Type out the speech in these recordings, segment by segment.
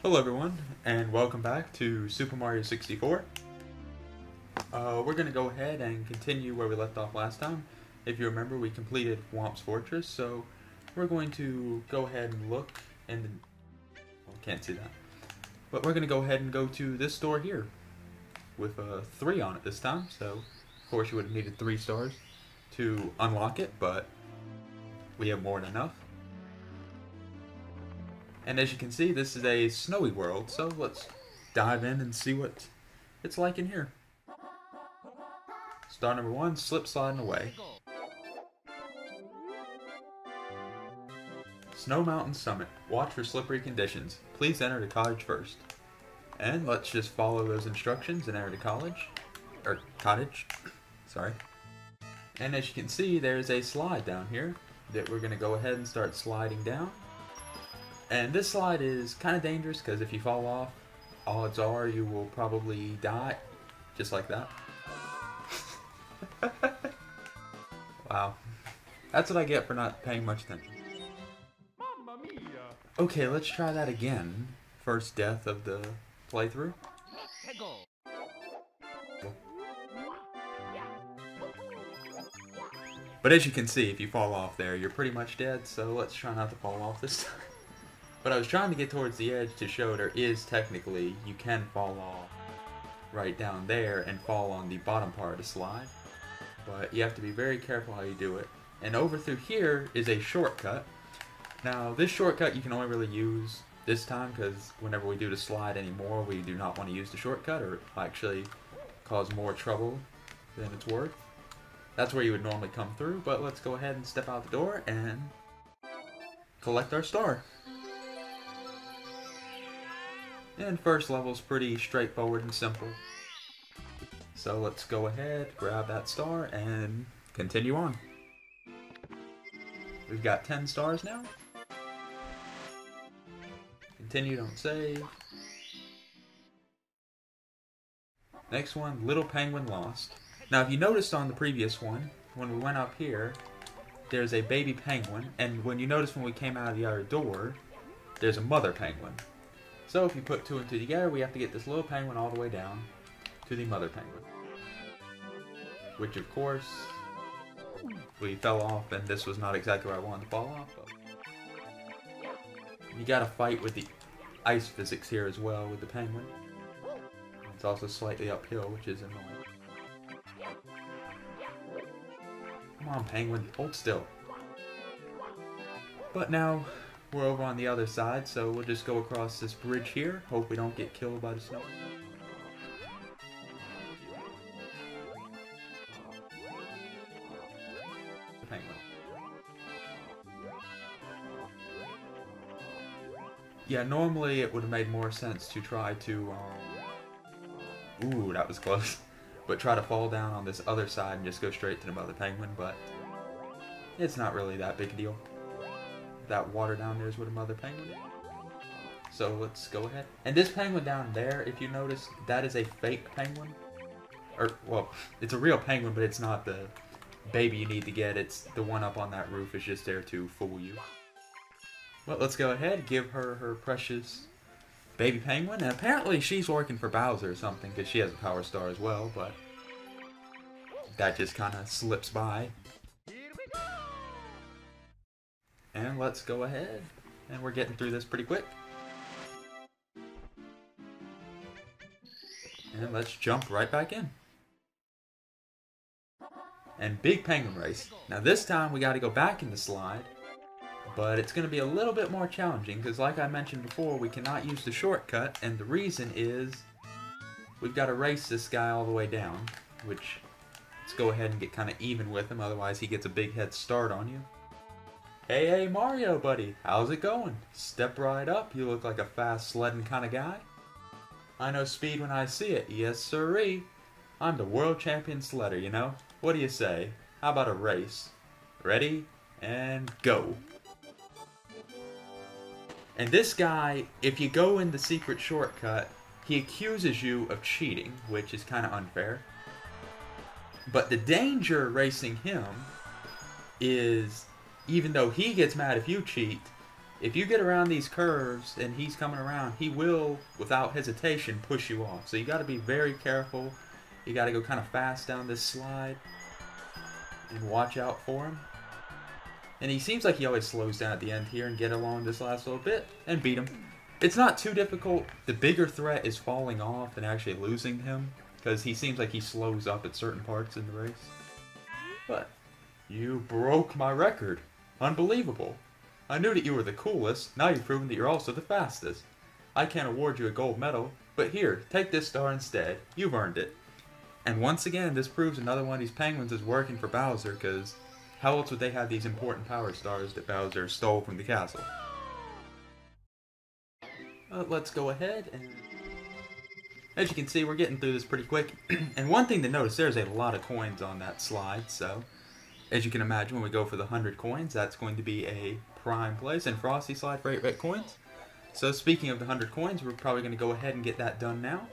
Hello everyone, and welcome back to Super Mario 64. We're going to go ahead and continue where we left off last time. If you remember, we completed Chomps Fortress, so we're going to go ahead and look and... well, can't see that. But we're going to go ahead and go to this store here, with a 3 on it this time, so of course you would have needed 3 stars to unlock it, but we have more than enough. And as you can see, this is a snowy world, so let's dive in and see what it's like in here. Star number 1, slip sliding away. Snow Mountain Summit. Watch for slippery conditions. Please enter the cottage first. And let's just follow those instructions and enter the cottage. Sorry. And as you can see, there's a slide down here that we're going to go ahead and start sliding down. And this slide is kind of dangerous because if you fall off, odds are you will probably die, just like that. Wow. That's what I get for not paying much attention. Okay, let's try that again. First death of the playthrough. But as you can see, if you fall off there, you're pretty much dead, so let's try not to fall off this time. But I was trying to get towards the edge to show there is technically, you can fall off right down there and fall on the bottom part of the slide. But you have to be very careful how you do it. And over through here is a shortcut. Now this shortcut you can only really use this time because whenever we do the slide anymore, we do not want to use the shortcut or it'll actually cause more trouble than it's worth. That's where you would normally come through, but let's go ahead and step out the door and collect our star. And first level's pretty straightforward and simple. So let's go ahead, grab that star, and continue on. We've got 10 stars now. Continue, don't save. Next one, Little Penguin Lost. Now if you noticed on the previous one, when we went up here, there's a baby penguin, and when you notice when we came out of the other door, there's a mother penguin. So if you put 2 and 2 together, we have to get this little penguin all the way down to the mother penguin. Which of course, we fell off and this was not exactly where I wanted to fall off. But you gotta fight with the ice physics here as well with the penguin. It's also slightly uphill, which is annoying. Come on penguin, hold still. But now, we're over on the other side, so we'll just go across this bridge here. Hope we don't get killed by the snow. The penguin. Yeah, normally it would have made more sense to try to, ooh, that was close. But try to fall down on this other side and just go straight to the mother penguin, but it's not really that big a deal. That water down there is with a mother penguin. So let's go ahead. And this penguin down there, if you notice, that is a fake penguin. Or, well, it's a real penguin, but it's not the baby you need to get. It's the one up on that roof is just there to fool you. Well, let's go ahead, give her her precious baby penguin. And apparently she's working for Bowser or something, because she has a power star as well, but that just kind of slips by. And let's go ahead, and we're getting through this pretty quick. And let's jump right back in. And big penguin race. Now this time we got to go back in the slide, but it's going to be a little bit more challenging because like I mentioned before, we cannot use the shortcut, and the reason is we've got to race this guy all the way down, which let's go ahead and get kind of even with him, otherwise he gets a big head start on you. Hey Mario buddy, how's it going? Step right up, you look like a fast sledding kind of guy. I know speed when I see it, yes sirree. I'm the world champion sledder, you know? What do you say? How about a race? Ready? And go. And this guy, if you go in the secret shortcut, he accuses you of cheating, which is kind of unfair. But the danger racing him is, even though he gets mad if you cheat, If you get around these curves and he's coming around, he will, without hesitation, push you off. So you got to be very careful. You got to go kind of fast down this slide and watch out for him. And he seems like he always slows down at the end here and get along this last little bit and beat him. It's not too difficult. The bigger threat is falling off and actually losing him, because he seems like he slows up at certain parts in the race. But you broke my record. Unbelievable. I knew that you were the coolest. Now you've proven that you're also the fastest. I can't award you a gold medal, but here, take this star instead. You've earned it. And once again, this proves another one of these penguins is working for Bowser, because how else would they have these important power stars that Bowser stole from the castle? Let's go ahead and... As you can see, we're getting through this pretty quick. And one thing to notice, there's a lot of coins on that slide, so... As you can imagine, when we go for the 100 coins, that's going to be a prime place. And Frosty slide for 8 red coins. So speaking of the 100 coins, we're probably going to go ahead and get that done now.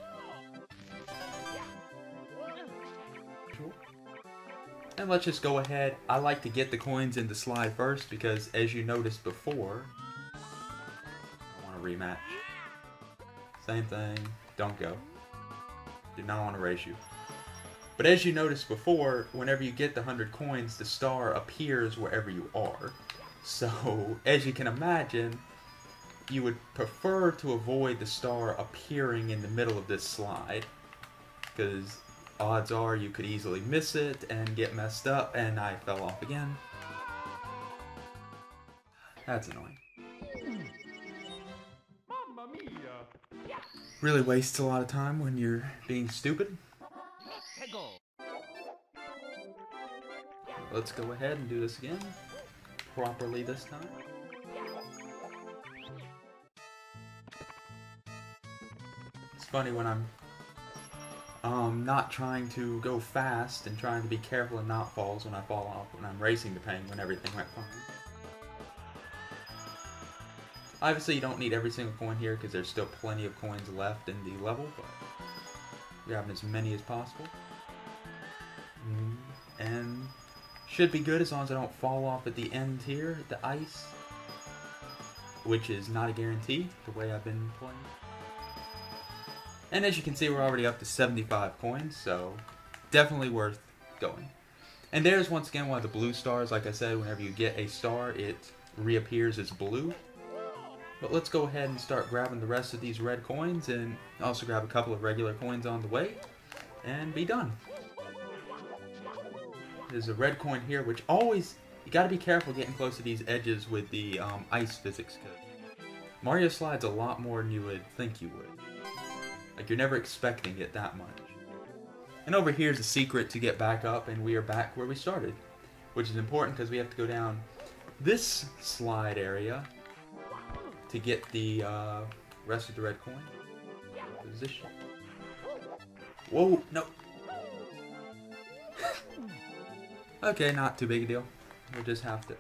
And let's just go ahead. I like to get the coins in the slide first because, as you noticed before, I want to rematch. Same thing. Don't go. Do not want to race you. But as you noticed before, whenever you get the 100 coins, the star appears wherever you are. So, as you can imagine, you would prefer to avoid the star appearing in the middle of this slide, because odds are you could easily miss it and get messed up, and I fell off again. That's annoying. Really wastes a lot of time when you're being stupid. Let's go ahead and do this again, properly this time. It's funny when I'm not trying to go fast and trying to be careful and not falls when I fall off. When I'm racing the penguin, everything went fine. Obviously, you don't need every single coin here because there's still plenty of coins left in the level, but grabbing as many as possible. And should be good as long as I don't fall off at the end here, the ice, which is not a guarantee the way I've been playing. And as you can see, we're already up to 75 coins, so definitely worth going. And there's once again one of the blue stars. Like I said, whenever you get a star, it reappears as blue. But let's go ahead and start grabbing the rest of these red coins, and also grab a couple of regular coins on the way, and be done. There's a red coin here, which always, you gotta be careful getting close to these edges with the ice physics, cause Mario slides a lot more than you would think you would. Like, you're never expecting it that much. And over here's a secret to get back up, and we are back where we started, which is important because we have to go down this slide area to get the rest of the red coin. Position. Whoa, no. Okay, not too big a deal. We'll just have to,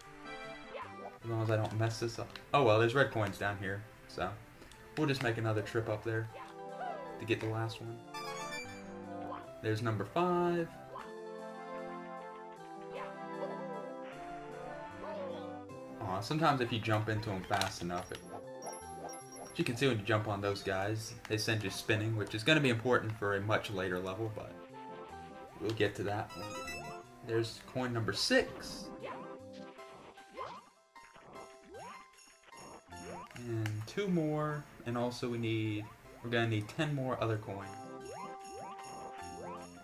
as long as I don't mess this up. Oh well, there's red coins down here, so we'll just make another trip up there to get the last one. There's number 5. Aw, sometimes if you jump into them fast enough, as you can see when you jump on those guys, they send you spinning, which is going to be important for a much later level, but we'll get to that one. There's coin number 6. And 2 more, and also we're gonna need 10 more other coins.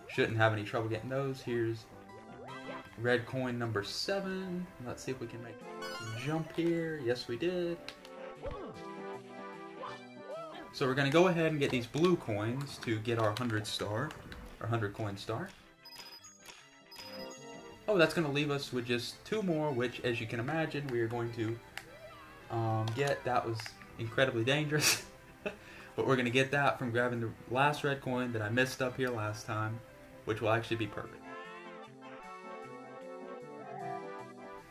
Shouldn't have any trouble getting those. Here's red coin number 7. Let's see if we can make a jump here. Yes, we did. So we're gonna go ahead and get these blue coins to get our 100 coin star. Oh, that's going to leave us with just 2 more, which, as you can imagine, we are going to get. That was incredibly dangerous. But we're going to get that from grabbing the last red coin that I missed up here last time, which will actually be perfect.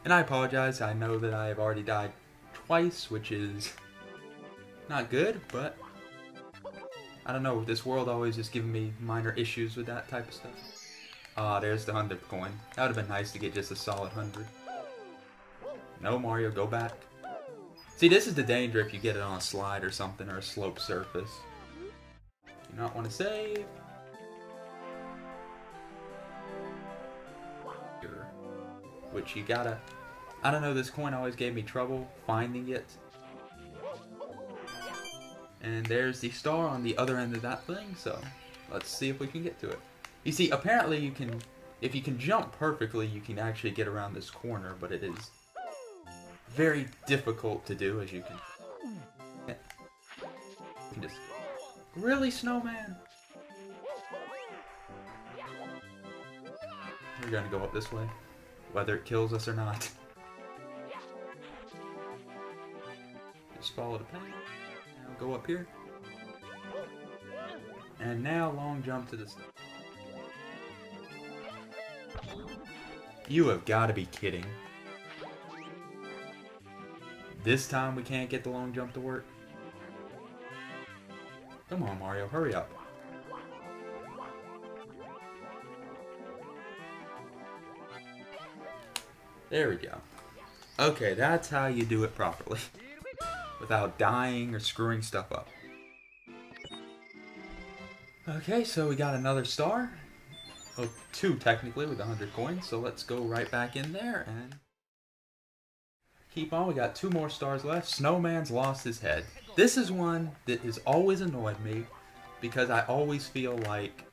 And I apologize. I know that I have already died twice, which is not good, but I don't know. This world always just giving me minor issues with that type of stuff. Ah, there's the 100th coin. That would have been nice to get just a solid 100. No, Mario, go back. See, this is the danger if you get it on a slide or something, or a sloped surface. You do not want to save. Which you gotta... I don't know, this coin always gave me trouble finding it. And there's the star on the other end of that thing, so let's see if we can get to it. You see, apparently you can... If you can jump perfectly, you can actually get around this corner, but it is very difficult to do, as you can just... Really, Snowman? We're gonna go up this way, whether it kills us or not. Just follow the path. Now go up here. And now long jump to the... You have got to be kidding. This time we can't get the long jump to work? Come on, Mario, hurry up. There we go. Okay, that's how you do it properly. Without dying or screwing stuff up. Okay, so we got another star. Oh, 2 technically with 100 coins, so let's go right back in there and keep on. We got 2 more stars left. Snowman's lost his head. This is one that has always annoyed me because I always feel like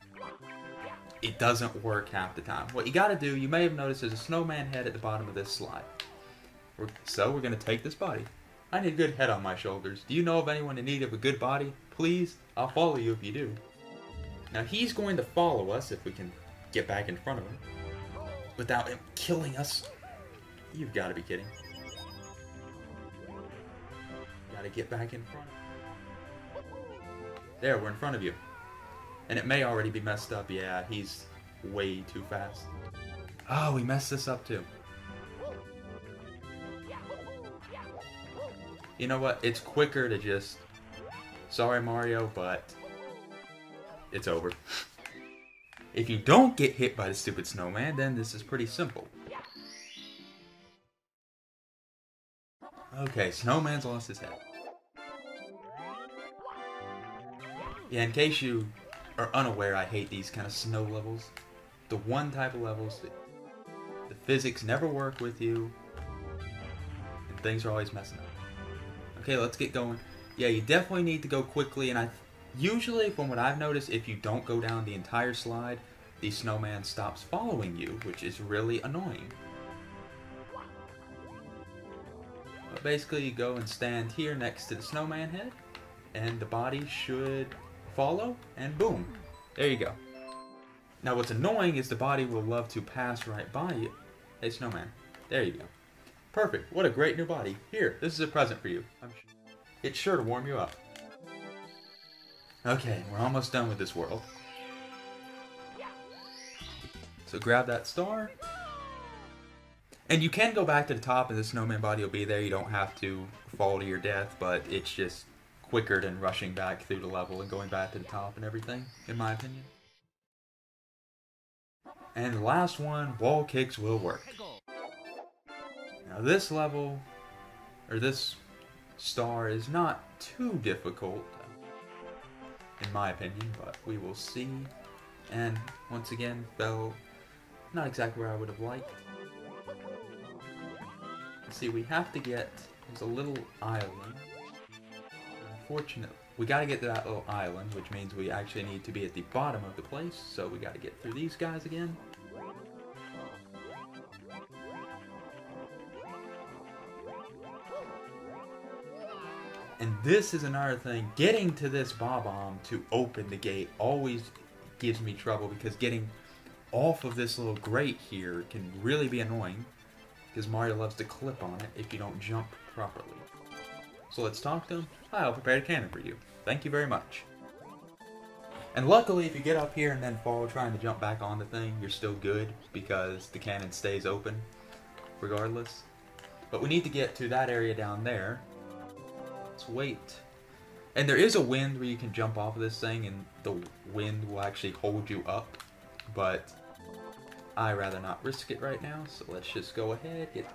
it doesn't work half the time. What you gotta do, you may have noticed there's a snowman head at the bottom of this slide. So we're gonna take this body. I need a good head on my shoulders. Do you know of anyone in need of a good body? Please, I'll follow you if you do. Now he's going to follow us if we can get back in front of him without him killing us. You've got to be kidding. Gotta get back in front. There, we're in front of you. And it may already be messed up. Yeah, he's way too fast. Oh, we messed this up too. You know what? It's quicker to just... Sorry, Mario, but it's over. If you don't get hit by the stupid snowman, then this is pretty simple. Okay, Snowman's lost his head. Yeah, in case you are unaware, I hate these kind of snow levels. The one type of levels that the physics never work with you, and things are always messing up. Okay, let's get going. Yeah, you definitely need to go quickly, and usually, from what I've noticed, if you don't go down the entire slide, the snowman stops following you, which is really annoying. But basically, you go and stand here next to the snowman head, and the body should follow, and boom, there you go. Now what's annoying is the body will love to pass right by you. Hey snowman, there you go. Perfect, what a great new body. Here, this is a present for you. It's sure to warm you up. Okay, we're almost done with this world. So grab that star. And you can go back to the top and the snowman body will be there. You don't have to fall to your death, but it's just quicker than rushing back through the level and going back to the top and everything, in my opinion. And the last one, wall kicks will work. Now this level, or this star is not too difficult, in my opinion, but we will see. And once again, fell not exactly where I would have liked. See, we have to get, there's a little island. Unfortunately, we gotta get to that little island, which means we actually need to be at the bottom of the place, so we gotta get through these guys again. And this is another thing, getting to this Bob-omb to open the gate always gives me trouble, because getting off of this little grate here can really be annoying, because Mario loves to clip on it if you don't jump properly. So let's talk to him. Hi, I'll prepare a cannon for you. Thank you very much. And luckily, if you get up here and then fall trying to jump back on the thing, you're still good, because the cannon stays open regardless. But we need to get to that area down there. Let's wait. And there is a wind where you can jump off of this thing and the wind will actually hold you up. But I'd rather not risk it right now, so let's just go ahead.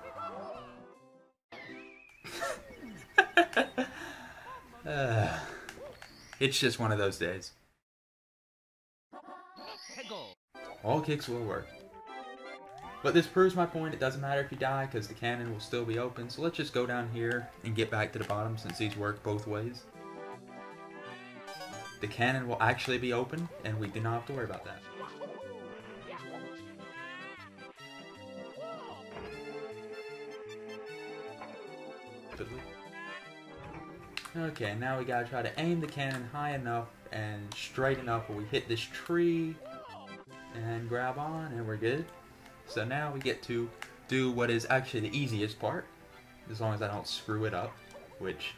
It's just one of those days. All kicks will work. But this proves my point, it doesn't matter if you die because the cannon will still be open. So let's just go down here and get back to the bottom since these work both ways. The cannon will actually be open and we do not have to worry about that. Okay, now we gotta try to aim the cannon high enough and straight enough where we hit this tree and grab on and we're good. So now we get to do what is actually the easiest part, as long as I don't screw it up, which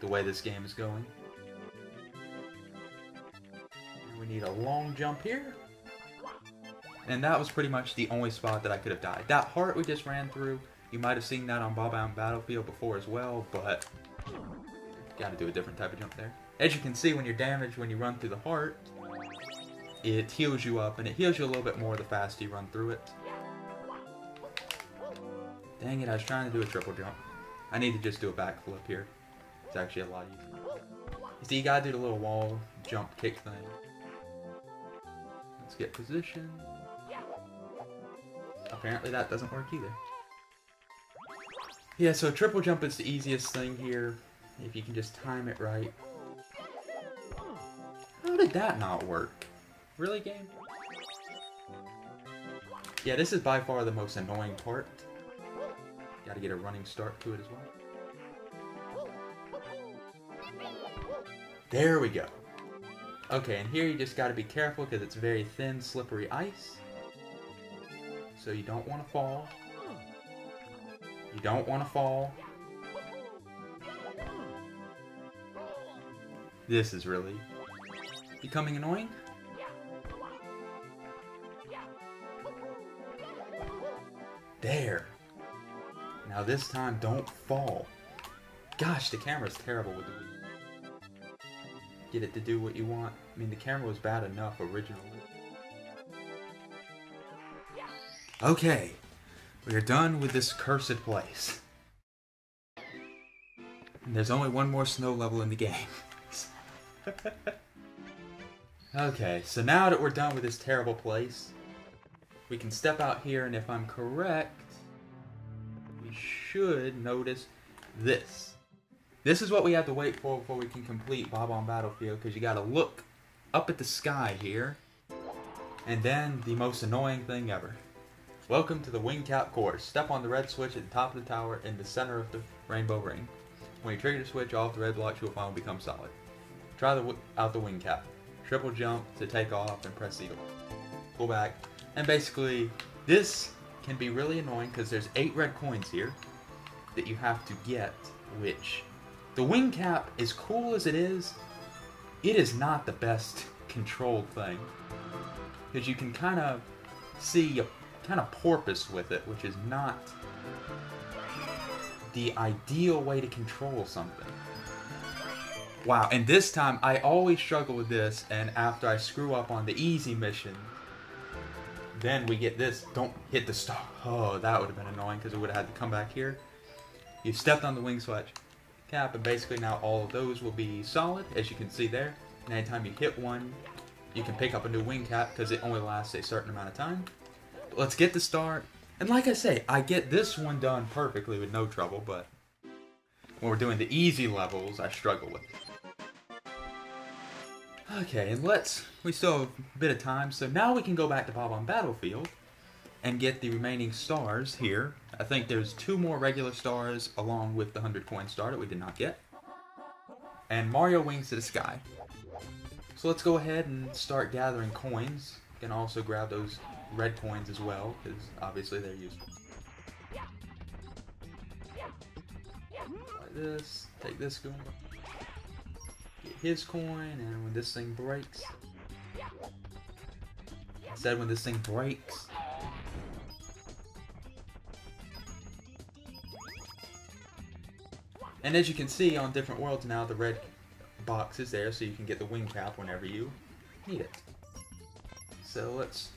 the way this game is going. And we need a long jump here. And that was pretty much the only spot that I could have died. That heart we just ran through, you might have seen that on Bob-Bound Battlefield before as well, but gotta do a different type of jump there. As you can see, when you're damaged when you run through the heart, it heals you up, and it heals you a little bit more the faster you run through it. Dang it, I was trying to do a triple jump. I need to just do a backflip here. It's actually a lot easier. You see, you gotta do the little wall jump kick thing. Let's get position. Apparently that doesn't work either. Yeah, so triple jump is the easiest thing here, if you can just time it right. How did that not work? Really, game? Yeah, this is by far the most annoying part. Gotta get a running start to it as well. There we go. Okay, and here you just gotta be careful because it's very thin, slippery ice. So you don't want to fall. You don't want to fall. This is really becoming annoying. There. Now this time, don't fall. Gosh, the camera's terrible with the Wii. Get it to do what you want. I mean, the camera was bad enough originally. Okay, we are done with this cursed place. And there's only one more snow level in the game. Okay, so now that we're done with this terrible place, we can step out here, and if I'm correct, we should notice this. This is what we have to wait for before we can complete Bob on Battlefield, because you gotta look up at the sky here, and then the most annoying thing ever. Welcome to the wing cap course. Step on the red switch at the top of the tower in the center of the rainbow ring. When you trigger the switch, all of the red blocks you will find will become solid. Try out the wing cap. Triple jump to take off and press eagle. Pull back. And basically, this can be really annoying because there's 8 red coins here that you have to get, which the wing cap, as cool as it is not the best controlled thing. Because you can kind of see a kind of porpoise with it, which is not the ideal way to control something. Wow, and this time I always struggle with this, and after I screw up on the easy mission, then we get this, don't hit the star. Oh, that would have been annoying because it would have had to come back here. You stepped on the wing switch cap, and basically now all of those will be solid, as you can see there. And anytime you hit one, you can pick up a new wing cap because it only lasts a certain amount of time. But let's get the start. And like I say, I get this one done perfectly with no trouble, but when we're doing the easy levels, I struggle with it. Okay, and we still have a bit of time, so now we can go back to Bob on Battlefield and get the remaining stars here. I think there's 2 more regular stars along with the 100 coin star that we did not get. And Mario Wings to the Sky. So let's go ahead and start gathering coins. You can also grab those red coins as well, because obviously they're useful. Like this, take this coin, get his coin, and when this thing breaks, I said when this thing breaks, and as you can see on different worlds now, the red box is there so you can get the wing cap whenever you need it. So let's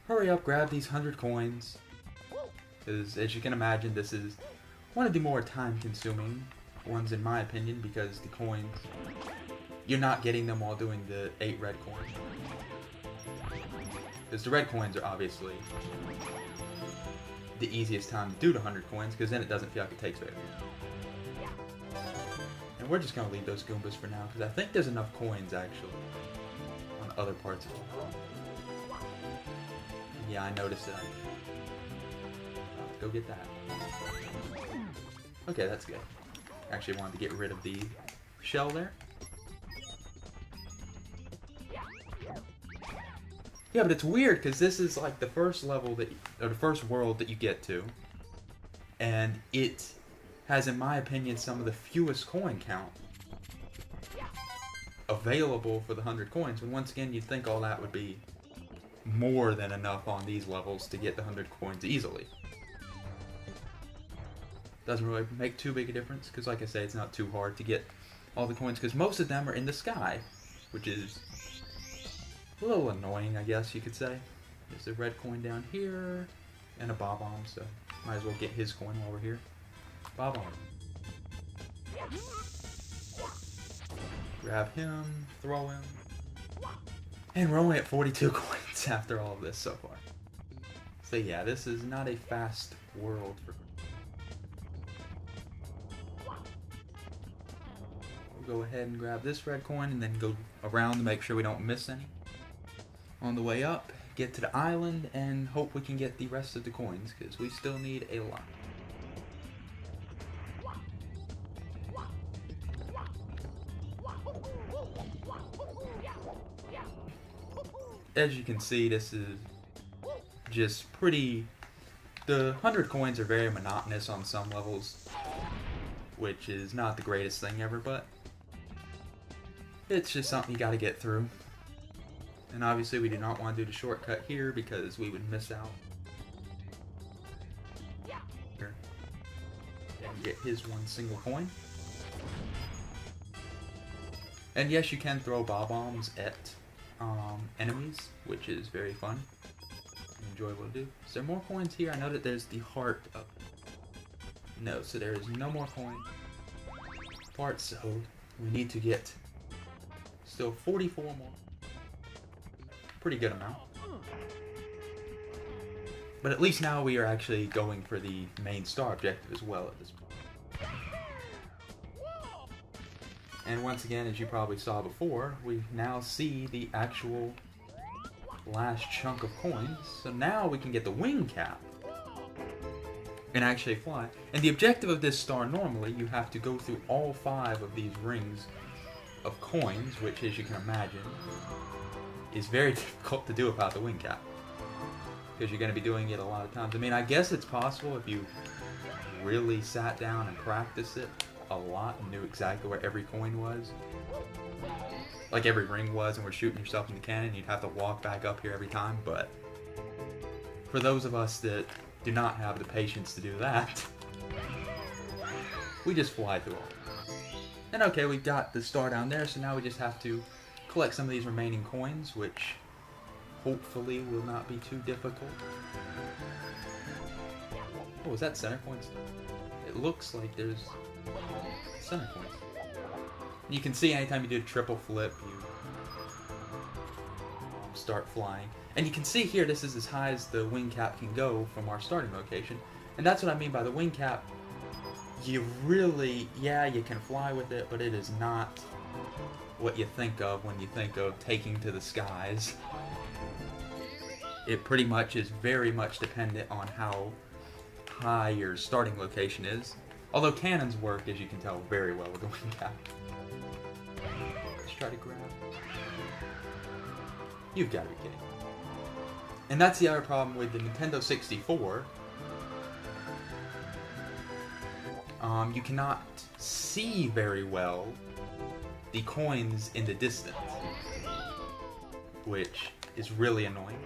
hurry up, grab these 100 coins, because as you can imagine, this is one of the more time-consuming ones in my opinion, because the coins, you're not getting them while doing the 8 red coins. Because the red coins are obviously the easiest time to do the 100 coins, because then it doesn't feel like it takes very long. And we're just going to leave those Goombas for now, because I think there's enough coins actually on other parts of the world. Yeah, I noticed it. Go get that. Okay, that's good. Actually wanted to get rid of the shell there. Yeah, but it's weird because this is like the first level that, or the first world that you get to, and it has, in my opinion, some of the fewest coin count available for the 100 coins. And once again, you'd think all that would be more than enough on these levels to get the 100 coins easily. Doesn't really make too big a difference because, like I say, it's not too hard to get all the coins because most of them are in the sky, which is a little annoying, I guess you could say. There's a red coin down here and a Bob-omb, so might as well get his coin while we're here. Bob-omb. Grab him, throw him. And we're only at 42 coins after all of this so far. So yeah, this is not a fast world for... We'll go ahead and grab this red coin and then go around to make sure we don't miss any. On the way up, get to the island and hope we can get the rest of the coins because we still need a lot. As you can see, this is just pretty... The 100 coins are very monotonous on some levels, which is not the greatest thing ever, but it's just something you gotta get through. And obviously we do not want to do the shortcut here because we would miss out. Here. And get his one single coin. And yes, you can throw Bob-ombs at enemies, which is very fun and enjoyable to do. Is there more coins here? I know that there's the heart of... No, so there is no more coin parts, so we need to get still 44 more. Pretty good amount. But at least now we are actually going for the main star objective as well at this point. And once again, as you probably saw before, we now see the actual last chunk of coins. So now we can get the wing cap and actually fly. And the objective of this star, normally, you have to go through all 5 of these rings of coins, which, as you can imagine, is very difficult to do without the wing cap. Because you're going to be doing it a lot of times. I mean, I guess it's possible if you really sat down and practiced it a lot and knew exactly where every coin was. Like every ring was, and we're shooting yourself in the cannon, you'd have to walk back up here every time, but for those of us that do not have the patience to do that, we just fly through all. And okay, we've got the star down there, so now we just have to collect some of these remaining coins, which hopefully will not be too difficult. Oh, is that center coins? It looks like there's center coins. You can see anytime you do a triple flip, you start flying. And you can see here, this is as high as the wing cap can go from our starting location. And that's what I mean by the wing cap. You really, yeah, you can fly with it, but it is not what you think of when you think of taking to the skies. It pretty much is very much dependent on how high your starting location is. Although cannons work, as you can tell, very well with the wing cap. Let's try to grab. You've got to be kidding. And that's the other problem with the Nintendo 64. You cannot see very well the coins in the distance, which is really annoying.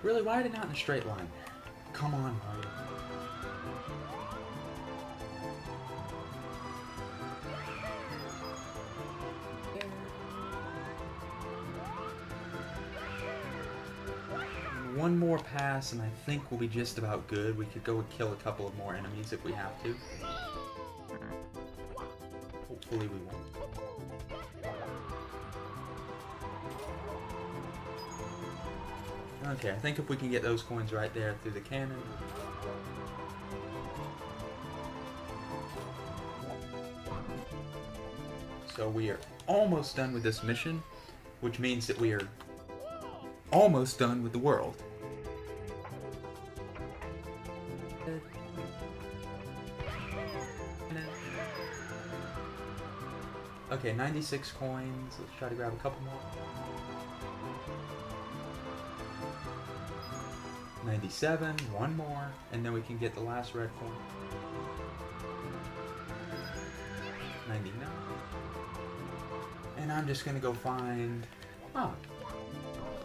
Really, why are they not in a straight line? Come on, Mario. one more pass and I think we'll be just about good. We could go and kill a couple of more enemies if we have to. Hopefully we won't. Okay, I think if we can get those coins right there through the cannon. So we are almost done with this mission, which means that we are almost done with the world. Okay, 96 coins. Let's try to grab a couple more. 97, one more, and then we can get the last red coin. 99. And I'm just gonna go find... Ah,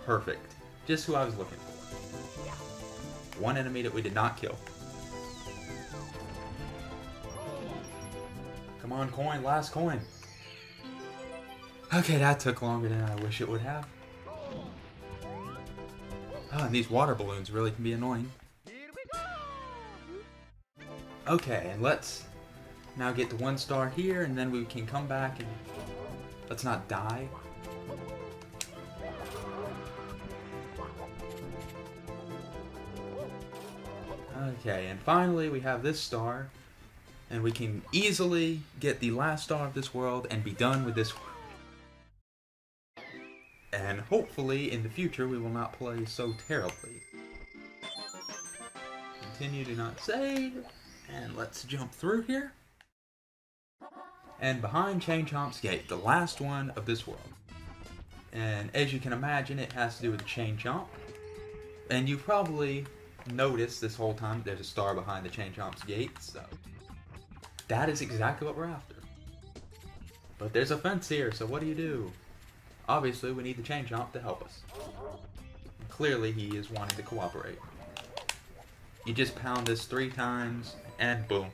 perfect. Just who I was looking for. One enemy that we did not kill. Come on, coin, last coin. Okay, that took longer than I wish it would have. Oh, and these water balloons really can be annoying. Okay, and let's now get to 1 star here, and then we can come back and... Let's not die. Okay, and finally we have this star, and we can easily get the last star of this world and be done with this world. And hopefully in the future we will not play so terribly. Continue to not save, and let's jump through here. And behind Chomps gate, the last one of this world. And as you can imagine, it has to do with the Chomp. And you probably noticed this whole time that there's a star behind the Chomps gate, so that is exactly what we're after. But there's a fence here, so what do? Obviously, we need the Chomp to help us. And clearly, he is wanting to cooperate. You just pound this 3 times, and boom.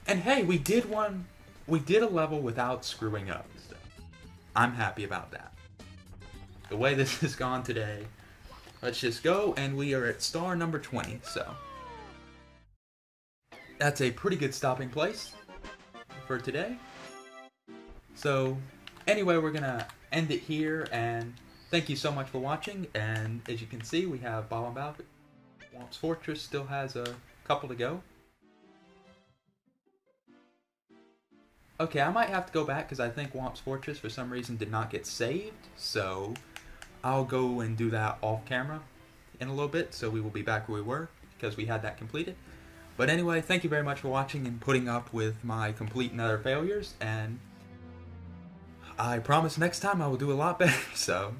And hey, we did a level without screwing up. So I'm happy about that. The way this has gone today, let's just go, and we are at star number 20, so that's a pretty good stopping place for today. So anyway, we're gonna end it here, and thank you so much for watching. And as you can see, we have Bob and Bob. Chomps Fortress still has a couple to go. Okay, I might have to go back because I think Chomps Fortress for some reason did not get saved, so I'll go and do that off camera in a little bit, so we will be back where we were because we had that completed. But anyway, thank you very much for watching and putting up with my complete and utter failures, and I promise next time I will do a lot better. So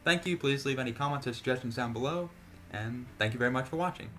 thank you. Please leave any comments or suggestions down below, and thank you very much for watching.